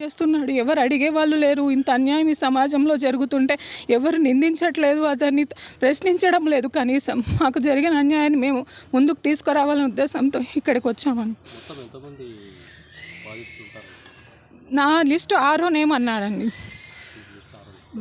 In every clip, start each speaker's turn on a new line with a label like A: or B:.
A: చేస్తున్నాడు. ఎవరు అడిగే వాళ్ళు లేరు. ఇంత అన్యాయం ఈ సమాజంలో జరుగుతుంటే ఎవరు నిందించట్లేదు, అతన్ని ప్రశ్నించడం లేదు. కనీసం మాకు జరిగిన అన్యాయాన్ని మేము ముందుకు తీసుకురావాలనే ఉద్దేశంతో ఇక్కడికి వచ్చామని. నా లిస్టు 6వ నేమ్ అన్నాడండి.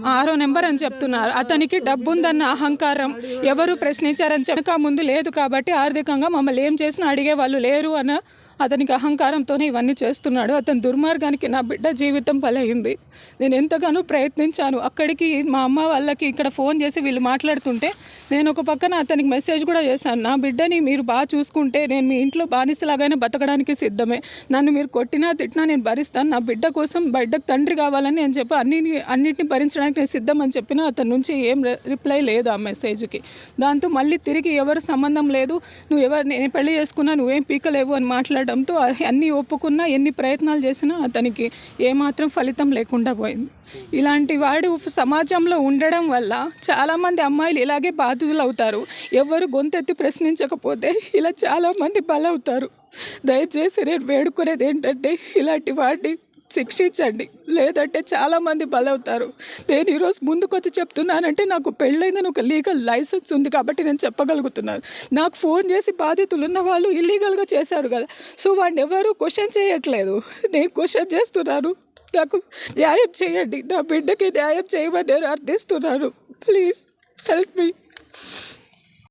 A: 6వ నెంబర్ అని చెప్తున్నారు. అతనికి డబ్బు ఉందన్న అహంకారం, ఎవరు ప్రశ్నించారని చెప్పక ముందు లేదు కాబట్టి ఆర్థికంగా మమ్మల్ని ఏం చేసినా అడిగే వాళ్ళు లేరు అన్న అతనికి అహంకారంతోనే ఇవన్నీ చేస్తున్నాడు. అతని దుర్మార్గానికి నా బిడ్డ జీవితం బలైంది. నేను ఎంతగానో ప్రయత్నించాను. అక్కడికి మా అమ్మ వాళ్ళకి ఇక్కడ ఫోన్ చేసి వీళ్ళు మాట్లాడుతుంటే నేను ఒక పక్కన అతనికి మెసేజ్ కూడా చేశాను. నా బిడ్డని మీరు బాగా చూసుకుంటే నేను మీ ఇంట్లో బానిసలాగానే బతకడానికి సిద్ధమే. నన్ను మీరు కొట్టినా తిట్టినా నేను భరిస్తాను. నా బిడ్డ కోసం బిడ్డకు తండ్రి కావాలని నేను చెప్పి అన్నిటిని భరించడానికి నేను సిద్ధం అని చెప్పినా అతని నుంచి ఏం రిప్లై లేదు ఆ మెసేజ్కి. దాంతో మళ్ళీ తిరిగి ఎవరు సంబంధం లేదు, నువ్వు నేను పెళ్లి చేసుకున్నా నువ్వేం పీకలేవు అని మాట్లాడడంతో అన్నీ ఒప్పుకున్నా ఎన్ని ప్రయత్నాలు చేసినా అతనికి ఏమాత్రం ఫలితం లేకుండా పోయింది. ఇలాంటి వాడు సమాజంలో ఉండడం వల్ల చాలామంది అమ్మాయిలు ఇలాగే బాధితులు అవుతారు. ఎవరు గొంతెత్తి ప్రశ్నించకపోతే ఇలా చాలామంది బలవుతారు. దయచేసి నేను వేడుకునేది ఏంటంటే ఇలాంటి వాటిని శిక్షించండి, లేదంటే చాలామంది బలవుతారు. నేను ఈరోజు ముందుకు వచ్చి చెప్తున్నానంటే నాకు పెళ్ళైందని ఒక లీగల్ లైసెన్స్ ఉంది కాబట్టి నేను చెప్పగలుగుతున్నాను. నాకు ఫోన్ చేసి బాధితులు ఉన్న వాళ్ళు ఇల్లీగల్గా చేశారు కదా, సో వాడిని ఎవరు క్వశ్చన్ చేయట్లేదు, నేను క్వశ్చన్ చేస్తున్నాను. నాకు న్యాయం చేయండి, నా బిడ్డకి న్యాయం చేయమని నేను అర్థిస్తున్నాను. Please help me.